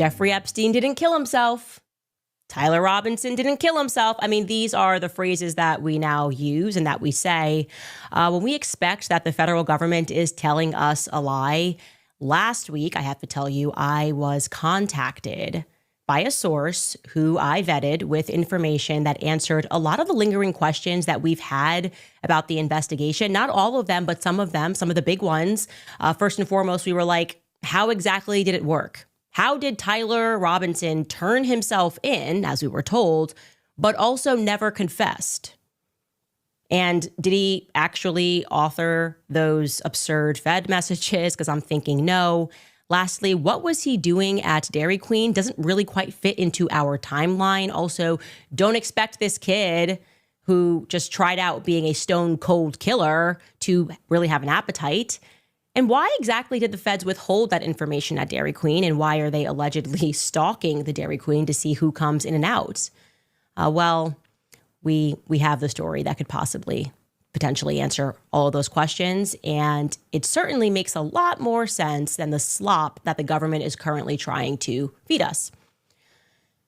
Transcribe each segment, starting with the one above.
Jeffrey Epstein didn't kill himself. Tyler Robinson didn't kill himself. I mean, these are the phrases that we now use and that we say when we expect that the federal government is telling us a lie. Last week, I have to tell you, I was contacted by a source who I vetted with information that answered a lot of the lingering questions that we've had about the investigation. Not all of them, but some of them, some of the big ones. First and foremost, we were like, how exactly did it work? How did Tyler Robinson turn himself in, as we were told, but also never confessed? And did he actually author those absurd Fed messages? Because I'm thinking no. Lastly, what was he doing at Dairy Queen? Doesn't really quite fit into our timeline. Also, don't expect this kid who just tried out being a stone cold killer to really have an appetite. And why exactly did the feds withhold that information at Dairy Queen? And why are they allegedly stalking the Dairy Queen to see who comes in and out? Well, we have the story that could potentially answer all of those questions. And it certainly makes a lot more sense than the slop that the government is currently trying to feed us.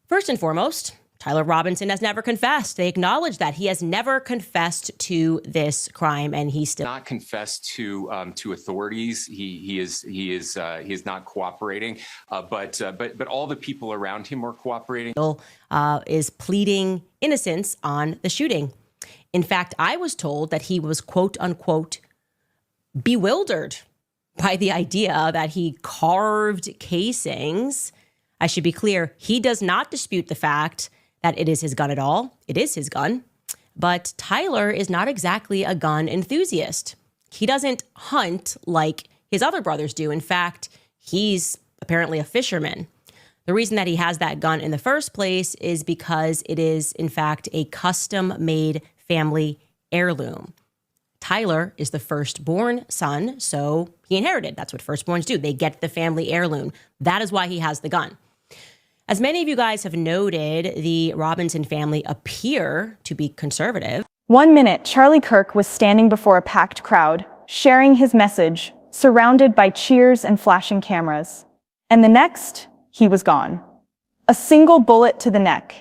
First and foremost, Tyler Robinson has never confessed. They acknowledge that he has never confessed to this crime, and he's still not confessed to authorities. He is not cooperating. But all the people around him are cooperating. Is pleading innocence on the shooting. In fact, I was told that he was quote unquote bewildered by the idea that he carved casings. I should be clear, he does not dispute the fact that it is his gun at all. It is his gun. But Tyler is not exactly a gun enthusiast. He doesn't hunt like his other brothers do. In fact, he's apparently a fisherman. The reason that he has that gun in the first place is because it is, in fact, a custom-made family heirloom. Tyler is the firstborn son, so he inherited. That's what firstborns do. They get the family heirloom. That is why he has the gun. As many of you guys have noted, the Robinson family appear to be conservative. 1 minute, Charlie Kirk was standing before a packed crowd, sharing his message, surrounded by cheers and flashing cameras. And the next, he was gone. A single bullet to the neck,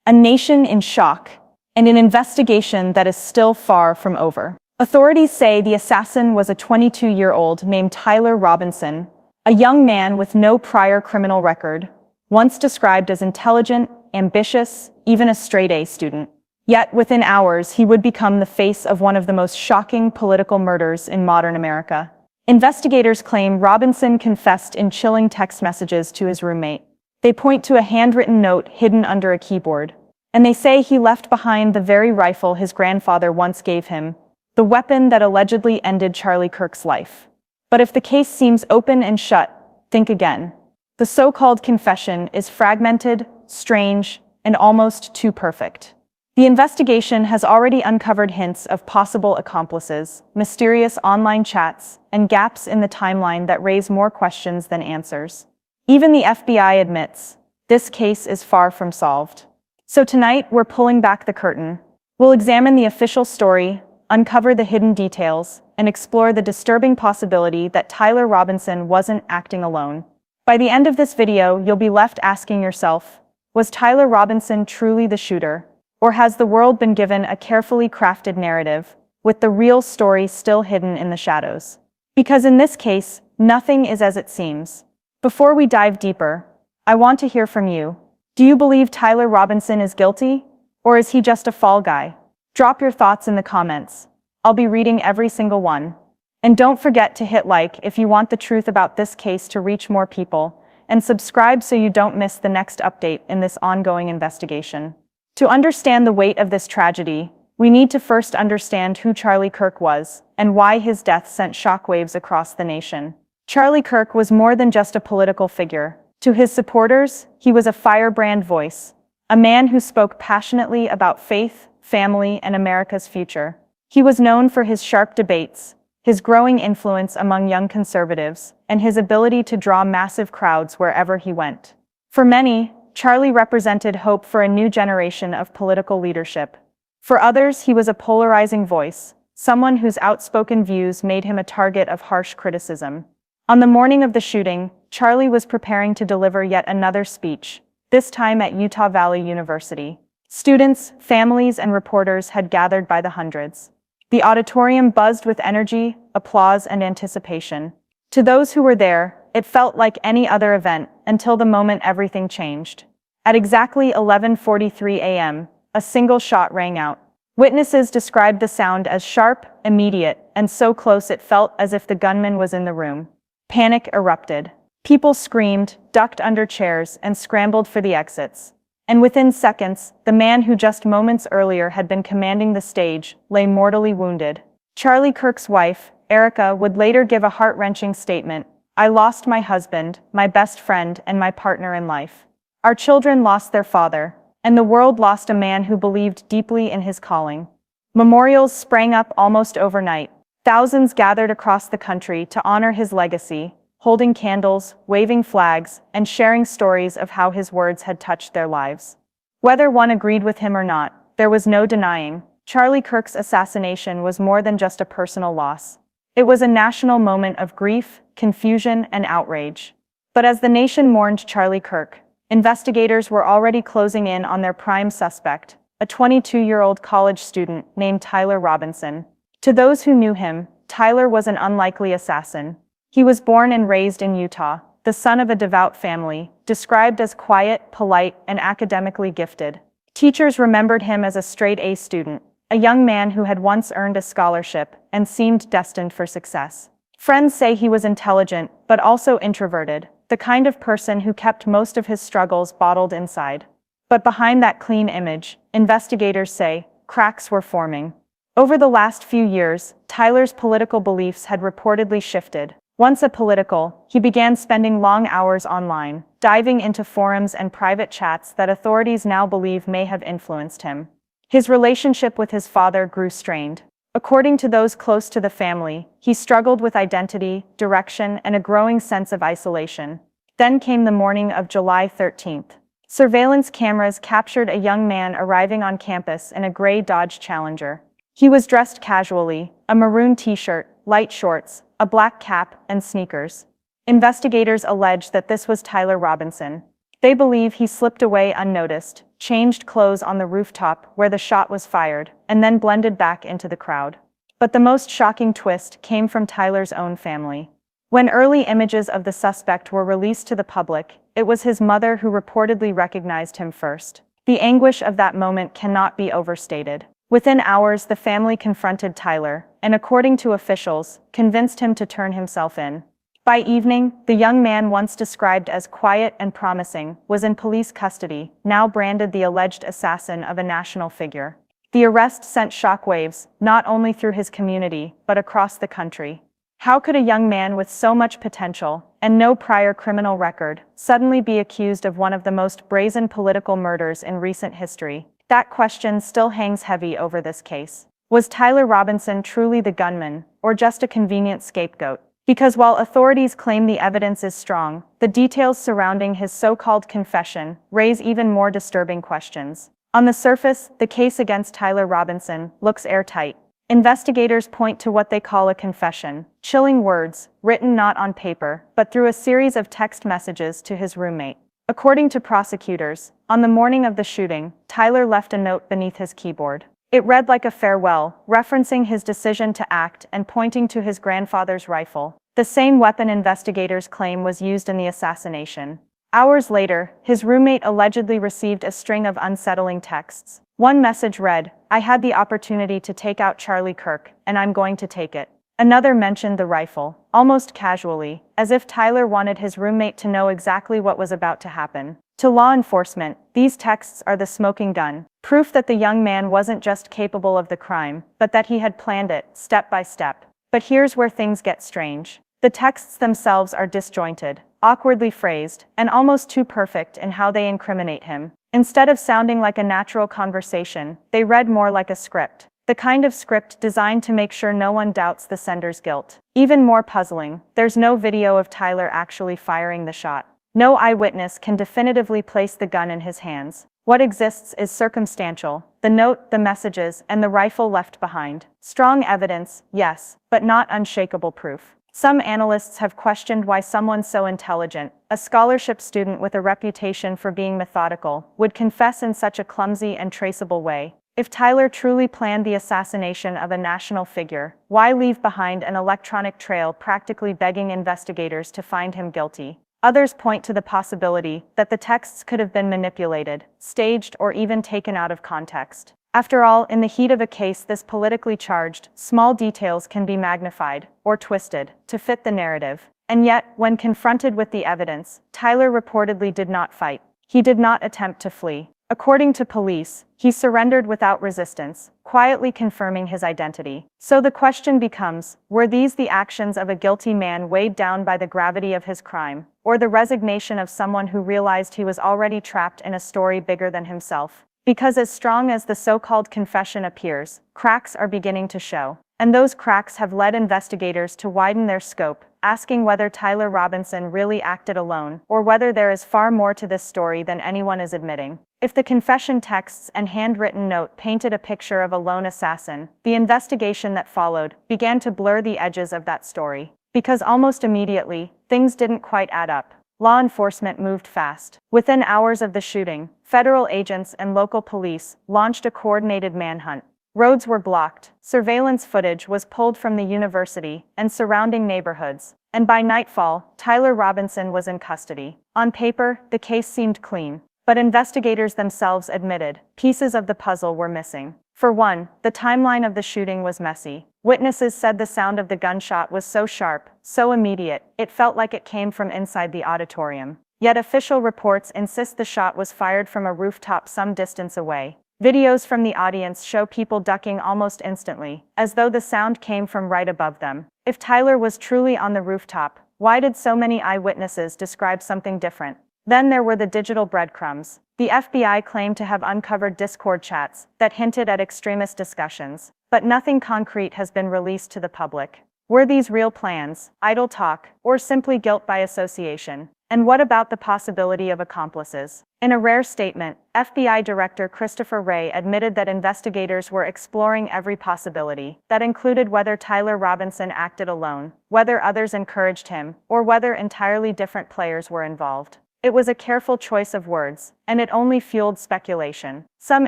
a nation in shock, and an investigation that is still far from over. Authorities say the assassin was a 22-year-old named Tyler Robinson, a young man with no prior criminal record, once described as intelligent, ambitious, even a straight-A student. Yet within hours, he would become the face of one of the most shocking political murders in modern America. Investigators claim Robinson confessed in chilling text messages to his roommate. They point to a handwritten note hidden under a keyboard. And they say he left behind the very rifle his grandfather once gave him, the weapon that allegedly ended Charlie Kirk's life. But if the case seems open and shut, think again. The so-called confession is fragmented, strange, and almost too perfect. The investigation has already uncovered hints of possible accomplices, mysterious online chats, and gaps in the timeline that raise more questions than answers. Even the FBI admits, this case is far from solved. So tonight, we're pulling back the curtain. We'll examine the official story, uncover the hidden details, and explore the disturbing possibility that Tyler Robinson wasn't acting alone. By the end of this video, you'll be left asking yourself, was Tyler Robinson truly the shooter? Or has the world been given a carefully crafted narrative, with the real story still hidden in the shadows? Because in this case, nothing is as it seems. Before we dive deeper, I want to hear from you. Do you believe Tyler Robinson is guilty? Or is he just a fall guy? Drop your thoughts in the comments. I'll be reading every single one. And don't forget to hit like if you want the truth about this case to reach more people, and subscribe so you don't miss the next update in this ongoing investigation. To understand the weight of this tragedy, we need to first understand who Charlie Kirk was and why his death sent shockwaves across the nation. Charlie Kirk was more than just a political figure. To his supporters, he was a firebrand voice, a man who spoke passionately about faith, family, and America's future. He was known for his sharp debates, his growing influence among young conservatives, and his ability to draw massive crowds wherever he went. For many, Charlie represented hope for a new generation of political leadership. For others, he was a polarizing voice, someone whose outspoken views made him a target of harsh criticism. On the morning of the shooting, Charlie was preparing to deliver yet another speech, this time at Utah Valley University. Students, families, and reporters had gathered by the hundreds. The auditorium buzzed with energy, applause, and anticipation. To those who were there, it felt like any other event until the moment everything changed. At exactly 11:43 a.m., a single shot rang out. Witnesses described the sound as sharp, immediate, and so close it felt as if the gunman was in the room. Panic erupted. People screamed, ducked under chairs, and scrambled for the exits. And within seconds, the man who just moments earlier had been commanding the stage lay mortally wounded. Charlie Kirk's wife, Erica, would later give a heart-wrenching statement. "I lost my husband, my best friend, and my partner in life. Our children lost their father, and the world lost a man who believed deeply in his calling." Memorials sprang up almost overnight. Thousands gathered across the country to honor his legacy, holding candles, waving flags, and sharing stories of how his words had touched their lives. Whether one agreed with him or not, there was no denying, Charlie Kirk's assassination was more than just a personal loss. It was a national moment of grief, confusion, and outrage. But as the nation mourned Charlie Kirk, investigators were already closing in on their prime suspect, a 22-year-old college student named Tyler Robinson. To those who knew him, Tyler was an unlikely assassin. He was born and raised in Utah, the son of a devout family, described as quiet, polite, and academically gifted. Teachers remembered him as a straight-A student, a young man who had once earned a scholarship and seemed destined for success. Friends say he was intelligent, but also introverted, the kind of person who kept most of his struggles bottled inside. But behind that clean image, investigators say, cracks were forming. Over the last few years, Tyler's political beliefs had reportedly shifted. Once apolitical, he began spending long hours online, diving into forums and private chats that authorities now believe may have influenced him. His relationship with his father grew strained. According to those close to the family, he struggled with identity, direction, and a growing sense of isolation. Then came the morning of July 13th. Surveillance cameras captured a young man arriving on campus in a gray Dodge Challenger. He was dressed casually, a maroon t-shirt, light shorts, a black cap, and sneakers. Investigators allege that this was Tyler Robinson. They believe he slipped away unnoticed, changed clothes on the rooftop where the shot was fired, and then blended back into the crowd. But the most shocking twist came from Tyler's own family. When early images of the suspect were released to the public, it was his mother who reportedly recognized him first. The anguish of that moment cannot be overstated. Within hours, the family confronted Tyler, and according to officials, convinced him to turn himself in. By evening, the young man once described as quiet and promising was in police custody, now branded the alleged assassin of a national figure. The arrest sent shockwaves, not only through his community, but across the country. How could a young man with so much potential, and no prior criminal record, suddenly be accused of one of the most brazen political murders in recent history? That question still hangs heavy over this case. Was Tyler Robinson truly the gunman, or just a convenient scapegoat? Because while authorities claim the evidence is strong, the details surrounding his so-called confession raise even more disturbing questions. On the surface, the case against Tyler Robinson looks airtight. Investigators point to what they call a confession, chilling words, written not on paper, but through a series of text messages to his roommate. According to prosecutors, on the morning of the shooting, Tyler left a note beneath his keyboard. It read like a farewell, referencing his decision to act and pointing to his grandfather's rifle, the same weapon investigators claim was used in the assassination. Hours later, his roommate allegedly received a string of unsettling texts. One message read, "I had the opportunity to take out Charlie Kirk, and I'm going to take it." Another mentioned the rifle, almost casually, as if Tyler wanted his roommate to know exactly what was about to happen. To law enforcement, these texts are the smoking gun, proof that the young man wasn't just capable of the crime, but that he had planned it, step by step. But here's where things get strange. The texts themselves are disjointed, awkwardly phrased, and almost too perfect in how they incriminate him. Instead of sounding like a natural conversation, they read more like a script. The kind of script designed to make sure no one doubts the sender's guilt. Even more puzzling, there's no video of Tyler actually firing the shot. No eyewitness can definitively place the gun in his hands. What exists is circumstantial: the note, the messages, and the rifle left behind. Strong evidence, yes, but not unshakable proof. Some analysts have questioned why someone so intelligent, a scholarship student with a reputation for being methodical, would confess in such a clumsy and traceable way. If Tyler truly planned the assassination of a national figure, why leave behind an electronic trail practically begging investigators to find him guilty? Others point to the possibility that the texts could have been manipulated, staged, or even taken out of context. After all, in the heat of a case this politically charged, small details can be magnified or twisted to fit the narrative. And yet, when confronted with the evidence, Tyler reportedly did not fight. He did not attempt to flee. According to police, he surrendered without resistance, quietly confirming his identity. So the question becomes, were these the actions of a guilty man weighed down by the gravity of his crime, or the resignation of someone who realized he was already trapped in a story bigger than himself? Because as strong as the so-called confession appears, cracks are beginning to show. And those cracks have led investigators to widen their scope, asking whether Tyler Robinson really acted alone, or whether there is far more to this story than anyone is admitting. If the confession texts and handwritten note painted a picture of a lone assassin, the investigation that followed began to blur the edges of that story. Because almost immediately, things didn't quite add up. Law enforcement moved fast. Within hours of the shooting, federal agents and local police launched a coordinated manhunt. Roads were blocked, surveillance footage was pulled from the university and surrounding neighborhoods, and by nightfall, Tyler Robinson was in custody. On paper, the case seemed clean, but investigators themselves admitted pieces of the puzzle were missing. For one, the timeline of the shooting was messy. Witnesses said the sound of the gunshot was so sharp, so immediate, it felt like it came from inside the auditorium. Yet official reports insist the shot was fired from a rooftop some distance away. Videos from the audience show people ducking almost instantly, as though the sound came from right above them. If Tyler was truly on the rooftop, why did so many eyewitnesses describe something different? Then there were the digital breadcrumbs. The FBI claimed to have uncovered Discord chats that hinted at extremist discussions, but nothing concrete has been released to the public. Were these real plans, idle talk, or simply guilt by association? And what about the possibility of accomplices? In a rare statement, FBI Director Christopher Wray admitted that investigators were exploring every possibility. That included whether Tyler Robinson acted alone, whether others encouraged him, or whether entirely different players were involved. It was a careful choice of words, and it only fueled speculation. Some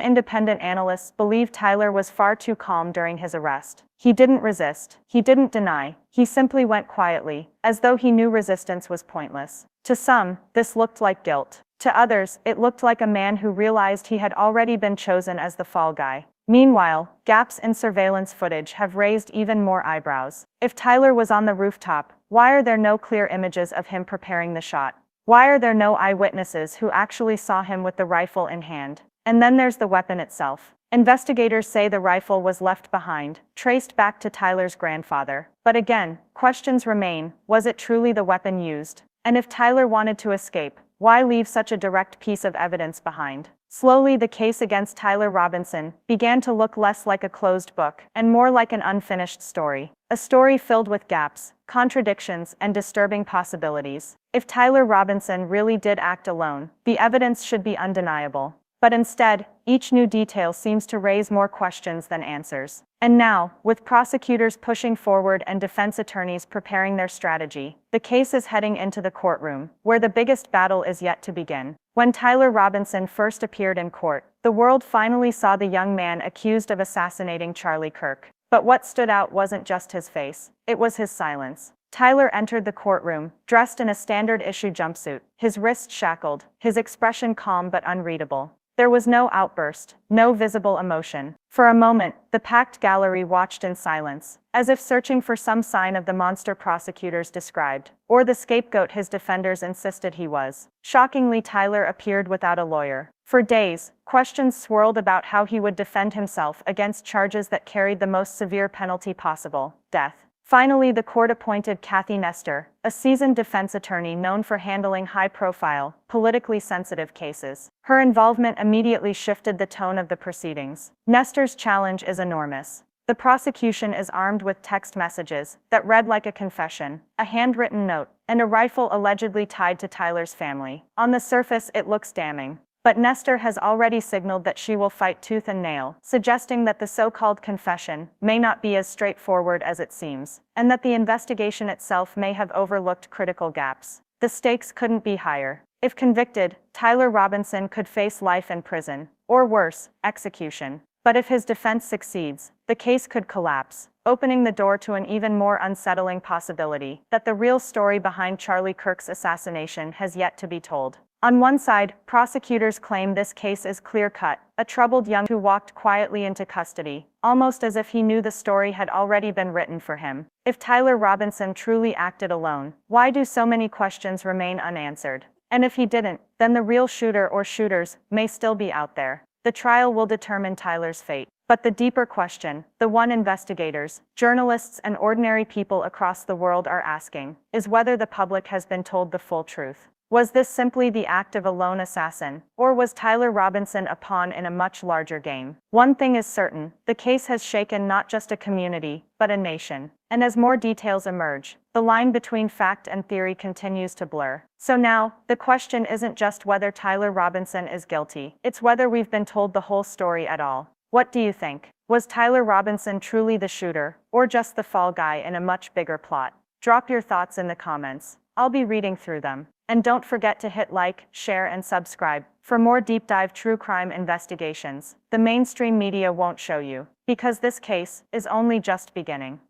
independent analysts believe Tyler was far too calm during his arrest. He didn't resist. He didn't deny. He simply went quietly, as though he knew resistance was pointless. To some, this looked like guilt. To others, it looked like a man who realized he had already been chosen as the fall guy. Meanwhile, gaps in surveillance footage have raised even more eyebrows. If Tyler was on the rooftop, why are there no clear images of him preparing the shot? Why are there no eyewitnesses who actually saw him with the rifle in hand? And then there's the weapon itself. Investigators say the rifle was left behind, traced back to Tyler's grandfather. But again, questions remain. Was it truly the weapon used? And if Tyler wanted to escape, why leave such a direct piece of evidence behind? Slowly, the case against Tyler Robinson began to look less like a closed book and more like an unfinished story. A story filled with gaps, contradictions, and disturbing possibilities. If Tyler Robinson really did act alone, the evidence should be undeniable. But instead, each new detail seems to raise more questions than answers. And now, with prosecutors pushing forward and defense attorneys preparing their strategy, the case is heading into the courtroom, where the biggest battle is yet to begin. When Tyler Robinson first appeared in court, the world finally saw the young man accused of assassinating Charlie Kirk. But what stood out wasn't just his face, it was his silence. Tyler entered the courtroom, dressed in a standard-issue jumpsuit, his wrists shackled, his expression calm but unreadable. There was no outburst, no visible emotion. For a moment, the packed gallery watched in silence, as if searching for some sign of the monster prosecutors described, or the scapegoat his defenders insisted he was. Shockingly, Tyler appeared without a lawyer. For days, questions swirled about how he would defend himself against charges that carried the most severe penalty possible, death. Finally, the court appointed Kathy Nestor, a seasoned defense attorney known for handling high-profile, politically sensitive cases. Her involvement immediately shifted the tone of the proceedings. Nestor's challenge is enormous. The prosecution is armed with text messages that read like a confession, a handwritten note, and a rifle allegedly tied to Tyler's family. On the surface, it looks damning. But Nestor has already signaled that she will fight tooth and nail, suggesting that the so-called confession may not be as straightforward as it seems, and that the investigation itself may have overlooked critical gaps. The stakes couldn't be higher. If convicted, Tyler Robinson could face life in prison, or worse, execution. But if his defense succeeds, the case could collapse, opening the door to an even more unsettling possibility that the real story behind Charlie Kirk's assassination has yet to be told. On one side, prosecutors claim this case is clear-cut, a troubled young who walked quietly into custody, almost as if he knew the story had already been written for him. If Tyler Robinson truly acted alone, why do so many questions remain unanswered? And if he didn't, then the real shooter or shooters may still be out there. The trial will determine Tyler's fate. But the deeper question, the one investigators, journalists, and ordinary people across the world are asking, is whether the public has been told the full truth. Was this simply the act of a lone assassin, or was Tyler Robinson a pawn in a much larger game? One thing is certain, the case has shaken not just a community, but a nation. And as more details emerge, the line between fact and theory continues to blur. So now, the question isn't just whether Tyler Robinson is guilty, it's whether we've been told the whole story at all. What do you think? Was Tyler Robinson truly the shooter, or just the fall guy in a much bigger plot? Drop your thoughts in the comments. I'll be reading through them. And don't forget to hit like, share, and subscribe for more deep dive true crime investigations the mainstream media won't show you, because this case is only just beginning.